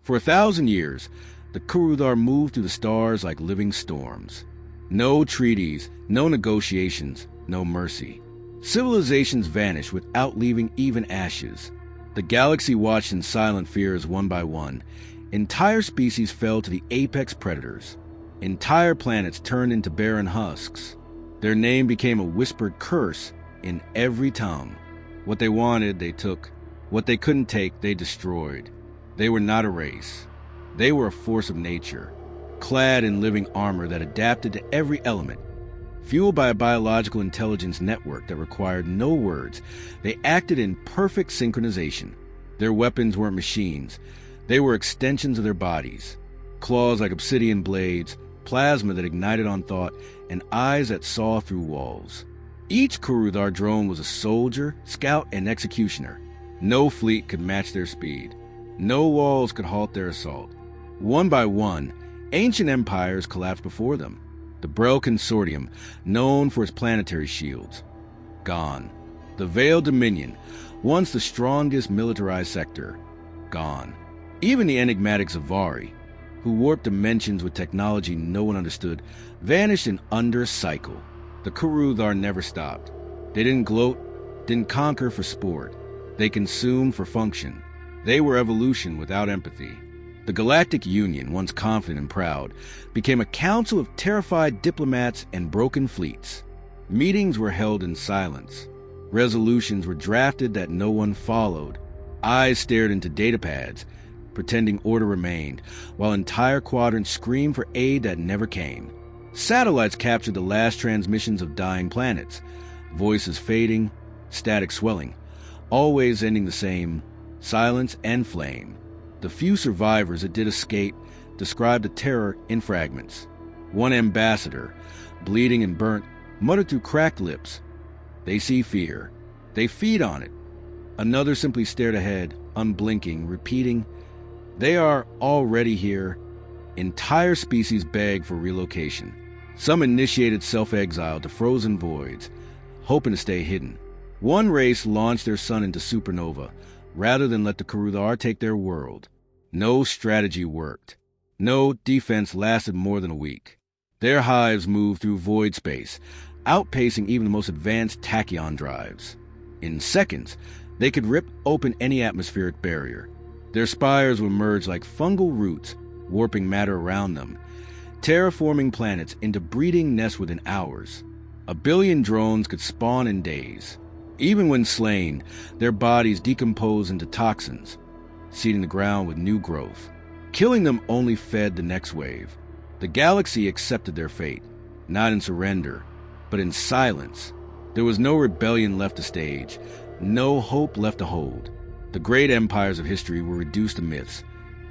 For 1,000 years, the Kuruthar moved through the stars like living storms. No treaties, no negotiations, no mercy. Civilizations vanished without leaving even ashes. The galaxy watched in silent fear as one by one, entire species fell to the apex predators. Entire planets turned into barren husks. Their name became a whispered curse in every tongue. What they wanted, they took. What they couldn't take, they destroyed. They were not a race. They were a force of nature, clad in living armor that adapted to every element. Fueled by a biological intelligence network that required no words, they acted in perfect synchronization. Their weapons weren't machines. They were extensions of their bodies. Claws like obsidian blades, plasma that ignited on thought, and eyes that saw through walls. Each Kuruthar drone was a soldier, scout, and executioner. No fleet could match their speed. No walls could halt their assault. One by one, ancient empires collapsed before them. The Brel Consortium, known for its planetary shields, gone. The Veiled Dominion, once the strongest militarized sector, gone. Even the enigmatic Zavari, who warped dimensions with technology no one understood, vanished in under a cycle. The Kuruthar never stopped. They didn't gloat, didn't conquer for sport. They consumed for function. They were evolution without empathy. The Galactic Union, once confident and proud, became a council of terrified diplomats and broken fleets. Meetings were held in silence. Resolutions were drafted that no one followed. Eyes stared into datapads, pretending order remained, while entire quadrants screamed for aid that never came. Satellites captured the last transmissions of dying planets, voices fading, static swelling, always ending the same: silence and flame. The few survivors that did escape described the terror in fragments. One ambassador, bleeding and burnt, muttered through cracked lips, "They see fear. They feed on it." Another simply stared ahead, unblinking, repeating, "They are already here." Entire species begged for relocation. Some initiated self-exile to frozen voids, hoping to stay hidden. One race launched their sun into supernova, rather than let the Kuruthar take their world. No strategy worked. No defense lasted more than a week. Their hives moved through void space, outpacing even the most advanced tachyon drives. In seconds, they could rip open any atmospheric barrier. Their spires would merge like fungal roots, warping matter around them, terraforming planets into breeding nests within hours. 1 billion drones could spawn in days. Even when slain, their bodies decomposed into toxins, seeding the ground with new growth. Killing them only fed the next wave. The galaxy accepted their fate, not in surrender, but in silence. There was no rebellion left to stage, no hope left to hold. The great empires of history were reduced to myths,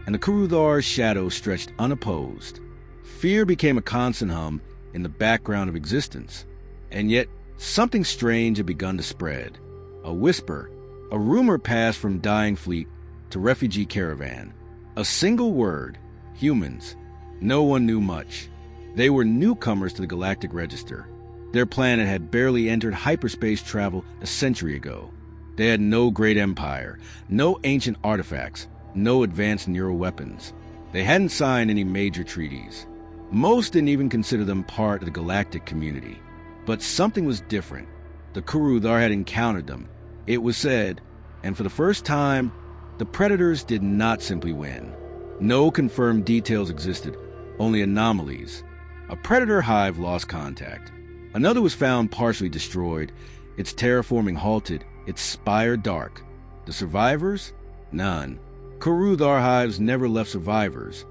and the Kuruthar's shadow stretched unopposed. Fear became a constant hum in the background of existence, and yet something strange had begun to spread. A whisper, a rumor passed from dying fleet to refugee caravan. A single word: humans. No one knew much. They were newcomers to the galactic register. Their planet had barely entered hyperspace travel a century ago. They had no great empire, no ancient artifacts, no advanced neuroweapons. They hadn't signed any major treaties. Most didn't even consider them part of the galactic community. But something was different. The Kuruthar had encountered them, it was said, and for the first time, the predators did not simply win. No confirmed details existed, only anomalies. A predator hive lost contact. Another was found partially destroyed, its terraforming halted, its spire dark. The survivors? None. Kuruthar hives never left survivors,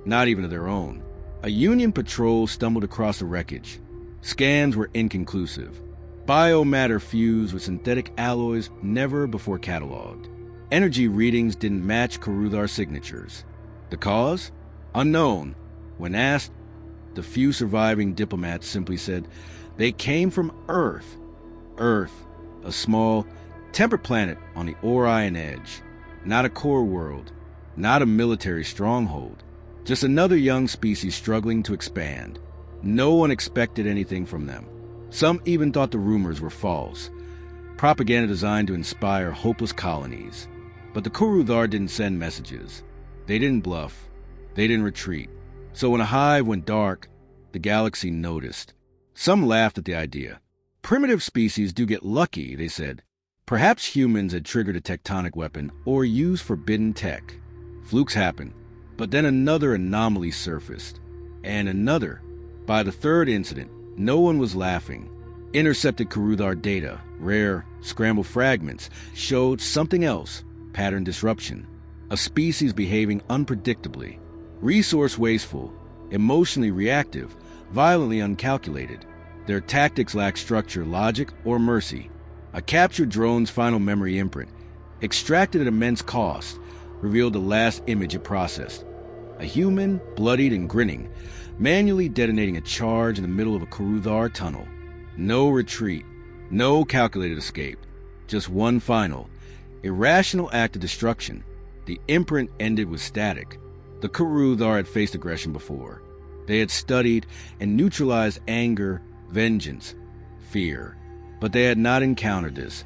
not even of their own. A Union patrol stumbled across the wreckage. Scans were inconclusive. Biomatter fused with synthetic alloys never before cataloged. Energy readings didn't match Kuruthar signatures. The cause? Unknown. When asked, the few surviving diplomats simply said they came from Earth. Earth, a small, temperate planet on the Orion edge. Not a core world, not a military stronghold. Just another young species struggling to expand. No one expected anything from them. Some even thought the rumors were false, propaganda designed to inspire hopeless colonies. But the Kuruthar didn't send messages. They didn't bluff. They didn't retreat. So when a hive went dark, the galaxy noticed. Some laughed at the idea. Primitive species do get lucky, they said. Perhaps humans had triggered a tectonic weapon or used forbidden tech. Flukes happen. But then another anomaly surfaced. And another. By the third incident, no one was laughing. Intercepted Kuruthar data, rare, scrambled fragments, showed something else, pattern disruption. A species behaving unpredictably, resource wasteful, emotionally reactive, violently uncalculated. Their tactics lack structure, logic, or mercy. A captured drone's final memory imprint, extracted at immense cost, revealed the last image it processed. A human, bloodied and grinning, manually detonating a charge in the middle of a Kuruthar tunnel. No retreat, no calculated escape, just one final, irrational act of destruction. The imprint ended with static. The Kuruthar had faced aggression before. They had studied and neutralized anger, vengeance, fear. But they had not encountered this.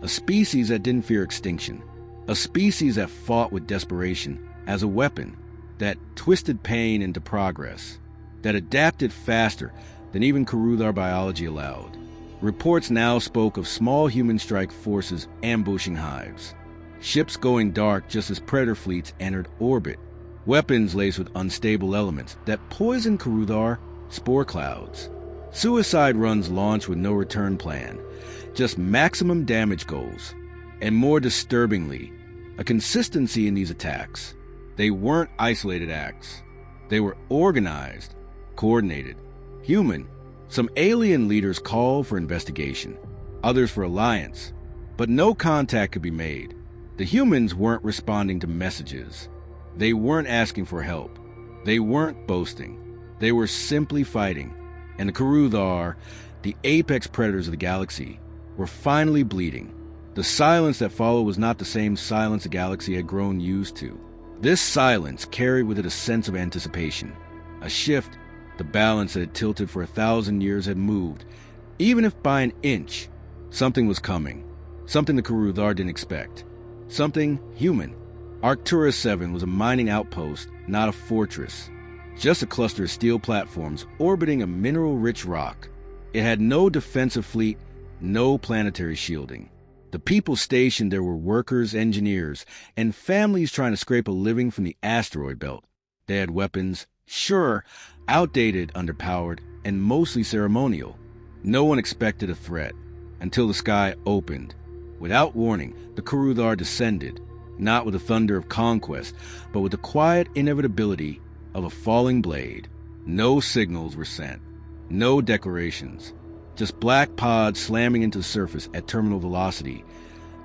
A species that didn't fear extinction. A species that fought with desperation as a weapon, that twisted pain into progress, that adapted faster than even Kuruthar biology allowed. Reports now spoke of small human strike forces ambushing hives. Ships going dark just as predator fleets entered orbit. Weapons laced with unstable elements that poisoned Kuruthar spore clouds. Suicide runs launched with no return plan, just maximum damage goals. And more disturbingly, a consistency in these attacks. They weren't isolated acts. They were organized, coordinated, human. Some alien leaders called for investigation, others for alliance, but no contact could be made. The humans weren't responding to messages. They weren't asking for help. They weren't boasting. They were simply fighting. And the Kuruthar, the apex predators of the galaxy, were finally bleeding. The silence that followed was not the same silence the galaxy had grown used to. This silence carried with it a sense of anticipation, a shift. The balance that had tilted for 1,000 years had moved. Even if by an inch, something was coming. Something the Kuruthar didn't expect. Something human. Arcturus 7 was a mining outpost, not a fortress. Just a cluster of steel platforms orbiting a mineral-rich rock. It had no defensive fleet, no planetary shielding. The people stationed there were workers, engineers, and families trying to scrape a living from the asteroid belt. They had weapons, sure, outdated, underpowered, and mostly ceremonial. No one expected a threat until the sky opened. Without warning, the Kuruthar descended, not with the thunder of conquest, but with the quiet inevitability of a falling blade. No signals were sent, no declarations, just black pods slamming into the surface at terminal velocity,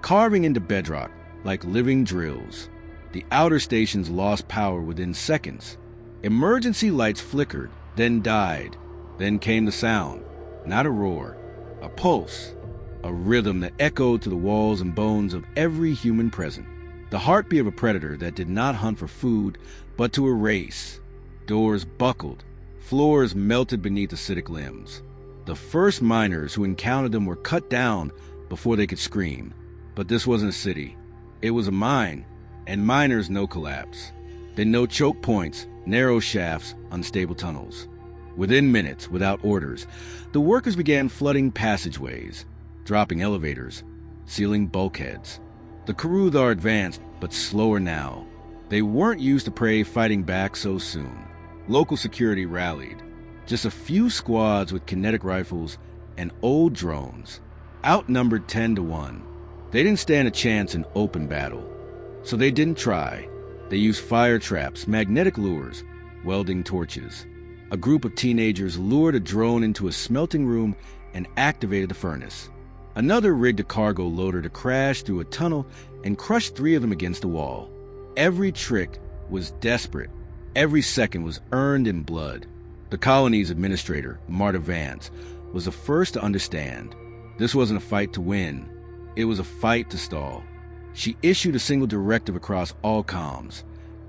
carving into bedrock like living drills. The outer stations lost power within seconds. Emergency lights flickered, then died. Then came the sound, not a roar, a pulse, a rhythm that echoed to the walls and bones of every human present. The heartbeat of a predator that did not hunt for food, but to erase. Doors buckled, floors melted beneath acidic limbs. The first miners who encountered them were cut down before they could scream. But this wasn't a city. It was a mine, and miners know collapse. Then no choke points, narrow shafts, unstable tunnels. Within minutes, without orders, the workers began flooding passageways, dropping elevators, sealing bulkheads. The Kuruthar advanced, but slower now. They weren't used to prey fighting back so soon. Local security rallied. Just a few squads with kinetic rifles and old drones, outnumbered 10-1. They didn't stand a chance in open battle, so they didn't try. They used fire traps, magnetic lures, welding torches. A group of teenagers lured a drone into a smelting room and activated the furnace. Another rigged a cargo loader to crash through a tunnel and crush 3 of them against the wall. Every trick was desperate. Every second was earned in blood. The colony's administrator, Marta Vance, was the first to understand. This wasn't a fight to win. It was a fight to stall. She issued a single directive across all comms.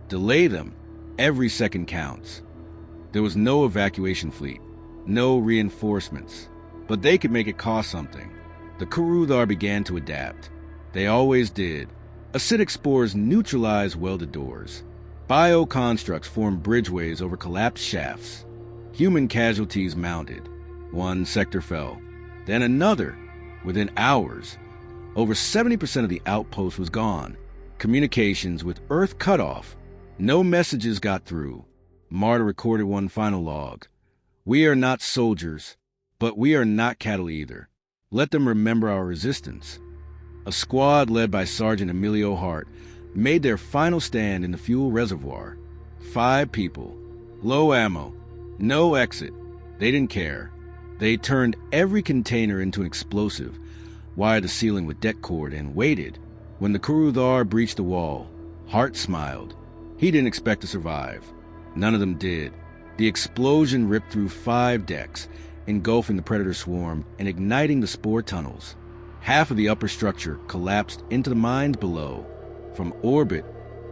Delay them. Every second counts. There was no evacuation fleet, no reinforcements, but they could make it cost something. The Kuruthar began to adapt. They always did. Acidic spores neutralized welded doors. Bioconstructs formed bridgeways over collapsed shafts. Human casualties mounted. One sector fell, then another. Within hours, over 70% of the outpost was gone. Communications with Earth cut off. No messages got through. Marta recorded one final log. "We are not soldiers, but we are not cattle either. Let them remember our resistance." A squad led by Sergeant Emilio Hart made their final stand in the fuel reservoir. 5 people. Low ammo. No exit. They didn't care. They turned every container into an explosive, wired the ceiling with det cord, and waited. When the Kuruthar breached the wall, Hart smiled. He didn't expect to survive. None of them did. The explosion ripped through 5 decks, engulfing the Predator swarm and igniting the spore tunnels. Half of the upper structure collapsed into the mines below. From orbit,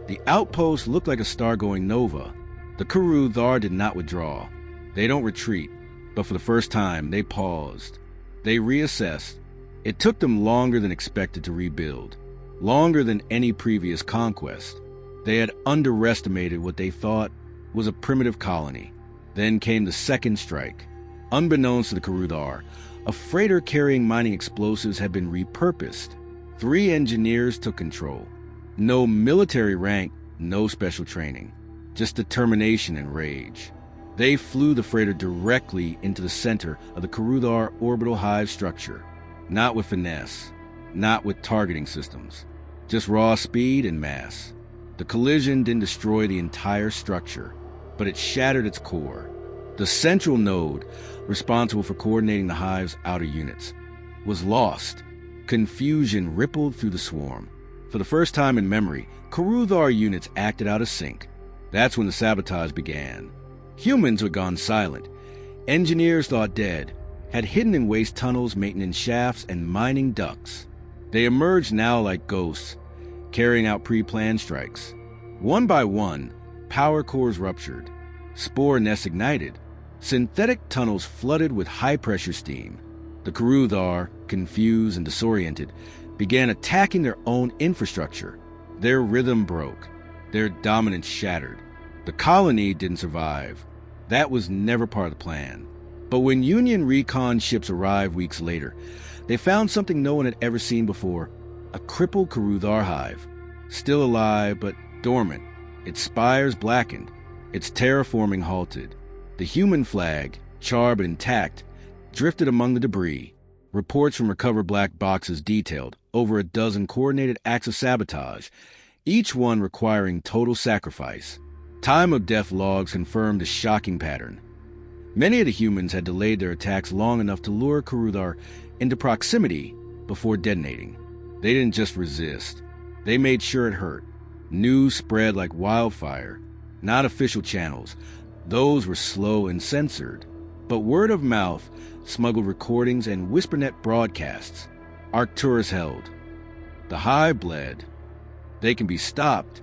the outpost looked like a star-going nova. The Kuruthar did not withdraw. They don't retreat, but for the first time, they paused. They reassessed. It took them longer than expected to rebuild, longer than any previous conquest. They had underestimated what they thought was a primitive colony. Then came the second strike. Unbeknownst to the Kuruthar, a freighter carrying mining explosives had been repurposed. 3 engineers took control. No military rank, no special training, just determination and rage. They flew the freighter directly into the center of the Kuruthar orbital hive structure. Not with finesse, not with targeting systems, just raw speed and mass. The collision didn't destroy the entire structure, but it shattered its core. The central node, responsible for coordinating the hive's outer units, was lost. Confusion rippled through the swarm. For the first time in memory, Kuruthar units acted out of sync. That's when the sabotage began. Humans had gone silent. Engineers thought dead, had hidden in waste tunnels, maintenance shafts, and mining ducts. They emerged now like ghosts, carrying out pre-planned strikes. One by one, power cores ruptured. Spore nests ignited. Synthetic tunnels flooded with high-pressure steam. The Kuruthar, confused and disoriented, began attacking their own infrastructure. Their rhythm broke. Their dominance shattered. The colony didn't survive. That was never part of the plan. But when Union recon ships arrived weeks later, they found something no one had ever seen before: a crippled Kuruthar hive. Still alive, but dormant. Its spires blackened. Its terraforming halted. The human flag, charred but intact, drifted among the debris. Reports from recovered black boxes detailed over a dozen coordinated acts of sabotage, each one requiring total sacrifice. Time of death logs confirmed a shocking pattern. Many of the humans had delayed their attacks long enough to lure Kuruthar into proximity before detonating. They didn't just resist. They made sure it hurt. News spread like wildfire. Not official channels. Those were slow and censored. But word of mouth, smuggled recordings, and whispernet broadcasts. Arcturus held. The hive bled. They can be stopped.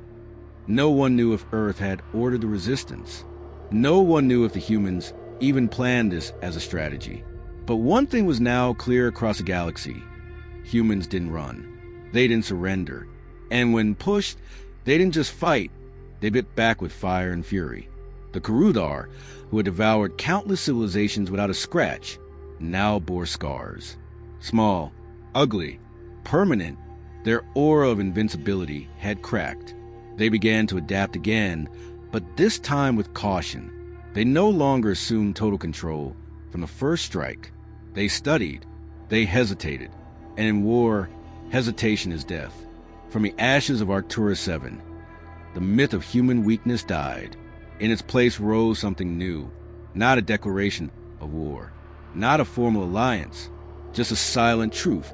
No one knew if Earth had ordered the resistance. No one knew if the humans even planned this as a strategy. But one thing was now clear across the galaxy. Humans didn't run. They didn't surrender. And when pushed, they didn't just fight. They bit back with fire and fury. The Kuruthar, who had devoured countless civilizations without a scratch, now bore scars. Small, ugly, permanent, their aura of invincibility had cracked. They began to adapt again, but this time with caution. They no longer assumed total control. From the first strike, they studied, they hesitated, and in war, hesitation is death. From the ashes of Arcturus 7, the myth of human weakness died. In its place rose something new, not a declaration of war, not a formal alliance, just a silent truth,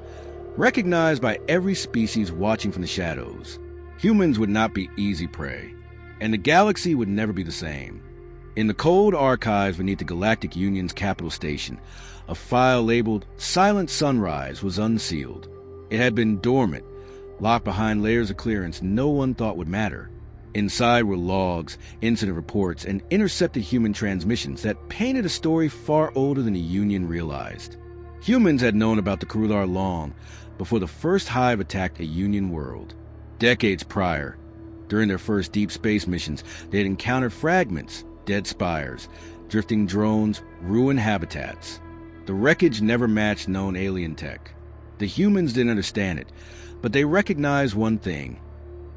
recognized by every species watching from the shadows. Humans would not be easy prey, and the galaxy would never be the same. In the cold archives beneath the Galactic Union's capital station, a file labeled Silent Sunrise was unsealed. It had been dormant, locked behind layers of clearance no one thought would matter. Inside were logs, incident reports, and intercepted human transmissions that painted a story far older than the Union realized. Humans had known about the Kuruthar long before the first hive attacked a Union world. Decades prior, During their first deep space missions, they had encountered fragments, dead spires, drifting drones, ruined habitats. The wreckage never matched known alien tech. The humans didn't understand it, but they recognized one thing.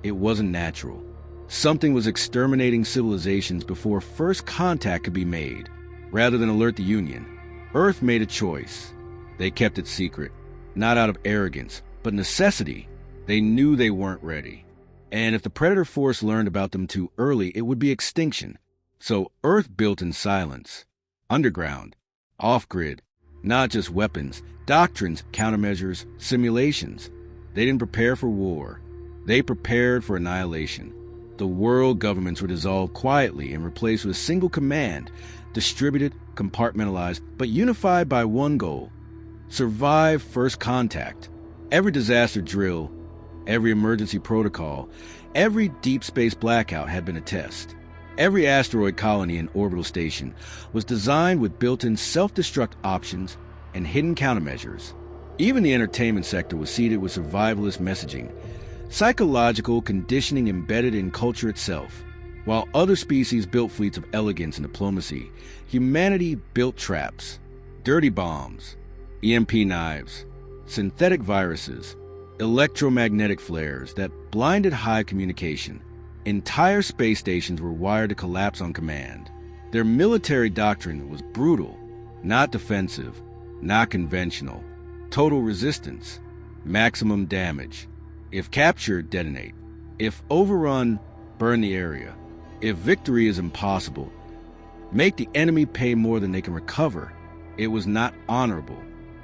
It wasn't natural. Something was exterminating civilizations before first contact could be made. Rather than alert the Union, Earth made a choice. They kept it secret, not out of arrogance, but necessity. They knew they weren't ready. And if the Predator Force learned about them too early, it would be extinction. So Earth built in silence. Underground. Off-grid. Not just weapons, doctrines, countermeasures, simulations. They didn't prepare for war. They prepared for annihilation. The world governments were dissolved quietly and replaced with a single command, distributed, compartmentalized, but unified by one goal: survive first contact. Every disaster drill, every emergency protocol, every deep space blackout had been a test. Every asteroid colony and orbital station was designed with built-in self-destruct options and hidden countermeasures. Even the entertainment sector was seeded with survivalist messaging, psychological conditioning embedded in culture itself. While other species built fleets of elegance and diplomacy, humanity built traps, dirty bombs, EMP knives, synthetic viruses, electromagnetic flares that blinded high communication. Entire space stations were wired to collapse on command. Their military doctrine was brutal, not defensive, not conventional. Total resistance, maximum damage. If captured, detonate. If overrun, burn the area. If victory is impossible, make the enemy pay more than they can recover. It was not honorable.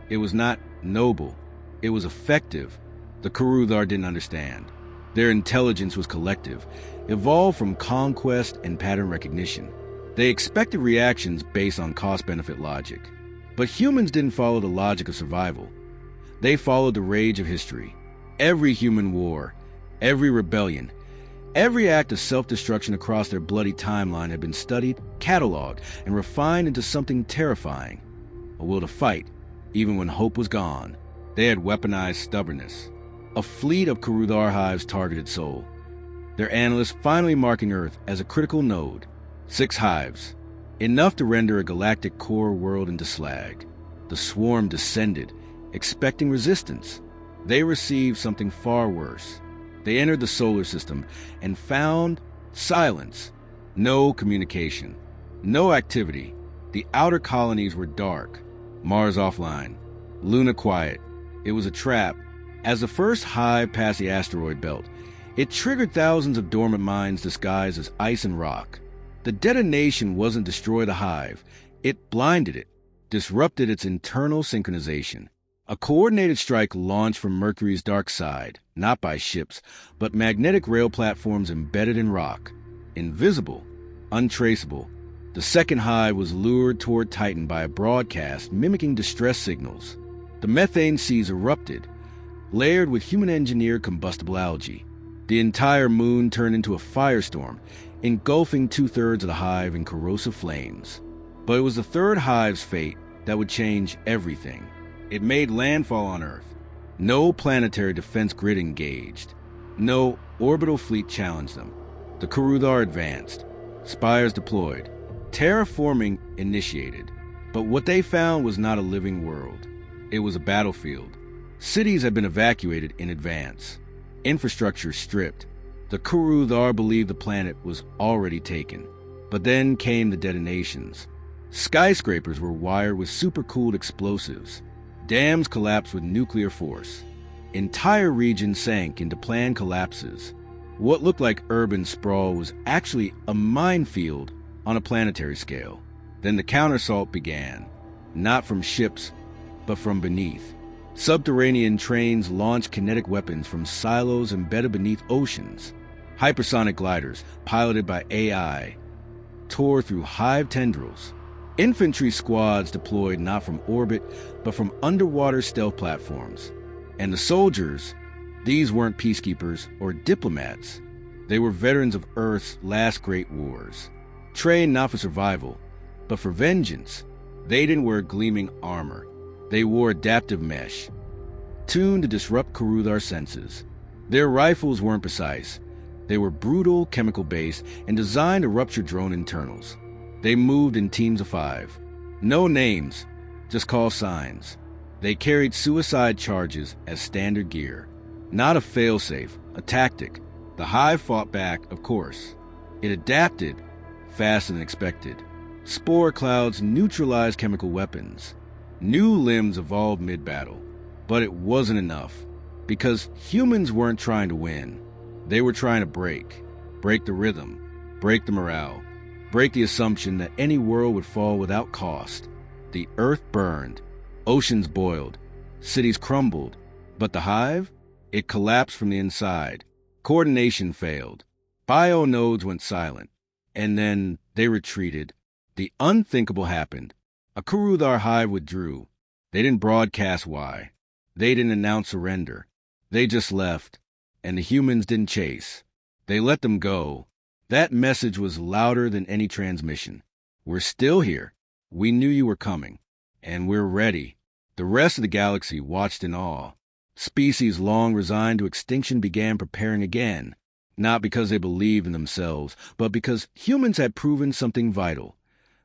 It was not noble. It was effective. The Kuruthar didn't understand. Their intelligence was collective, evolved from conquest and pattern recognition. They expected reactions based on cost-benefit logic. But humans didn't follow the logic of survival. They followed the rage of history. Every human war, every rebellion, every act of self-destruction across their bloody timeline had been studied, cataloged, and refined into something terrifying. A will to fight, even when hope was gone. They had weaponized stubbornness. A fleet of Kuruthar hives targeted Sol. Their analysts finally marking Earth as a critical node. 6 hives, enough to render a galactic core world into slag. The swarm descended, expecting resistance. They received something far worse. They entered the solar system and found silence. No communication. No activity. The outer colonies were dark. Mars offline. Luna quiet. It was a trap. As the first hive passed the asteroid belt, it triggered thousands of dormant minds disguised as ice and rock. The detonation wasn't destroy the hive. It blinded it, disrupted its internal synchronization. A coordinated strike launched from Mercury's dark side, not by ships, but magnetic rail platforms embedded in rock. Invisible, untraceable. The second hive was lured toward Titan by a broadcast mimicking distress signals. The methane seas erupted, layered with human-engineered combustible algae. The entire moon turned into a firestorm, engulfing 2/3 of the hive in corrosive flames. But it was the third hive's fate that would change everything. It made landfall on Earth. No planetary defense grid engaged. No orbital fleet challenged them. The Kuruthar advanced. Spires deployed. Terraforming initiated. But what they found was not a living world. It was a battlefield. Cities had been evacuated in advance. Infrastructure stripped. The Kuruthar believed the planet was already taken. But then came the detonations. Skyscrapers were wired with supercooled explosives. Dams collapsed with nuclear force. Entire regions sank into planned collapses. What looked like urban sprawl was actually a minefield on a planetary scale. Then the counterassault began, not from ships, but from beneath. Subterranean trains launched kinetic weapons from silos embedded beneath oceans. Hypersonic gliders, piloted by AI, tore through hive tendrils. Infantry squads deployed not from orbit, but from underwater stealth platforms. And the soldiers, these weren't peacekeepers or diplomats. They were veterans of Earth's last great wars. Trained not for survival, but for vengeance. They didn't wear gleaming armor. They wore adaptive mesh, tuned to disrupt Kuruthar senses. Their rifles weren't precise. They were brutal, chemical-based, and designed to rupture drone internals. They moved in teams of 5. No names, just call signs. They carried suicide charges as standard gear. Not a failsafe, a tactic. The Hive fought back, of course. It adapted faster than expected. Spore clouds neutralized chemical weapons. New limbs evolved mid-battle. But it wasn't enough, because humans weren't trying to win. They were trying to break the rhythm, break the morale, break the assumption that any world would fall without cost. The earth burned, oceans boiled, cities crumbled, but the Hive, it collapsed from the inside. Coordination failed. Bio nodes went silent, and then they retreated. The unthinkable happened. A Kuruthar Hive withdrew. They didn't broadcast why. They didn't announce surrender. They just left, and the humans didn't chase. They let them go. That message was louder than any transmission. We're still here. We knew you were coming, and we're ready. The rest of the galaxy watched in awe. Species long resigned to extinction began preparing again, not because they believed in themselves, but because humans had proven something vital.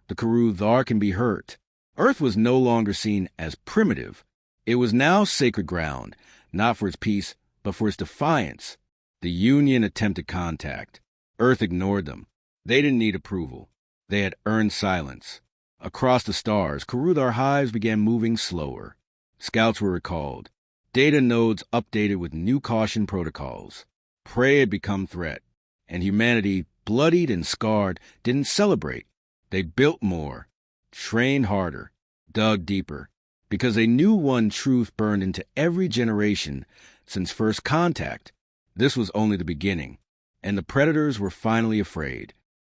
The Kuruthar can be hurt. Earth was no longer seen as primitive. It was now sacred ground, not for its peace, but for its defiance. The Union attempted contact. Earth ignored them. They didn't need approval. They had earned silence. Across the stars, Kuruthar hives began moving slower. Scouts were recalled. Data nodes updated with new caution protocols. Prey had become threat, and humanity, bloodied and scarred, didn't celebrate. They built more, trained harder, dug deeper, because they knew one truth burned into every generation since first contact. This was only the beginning, and the predators were finally afraid.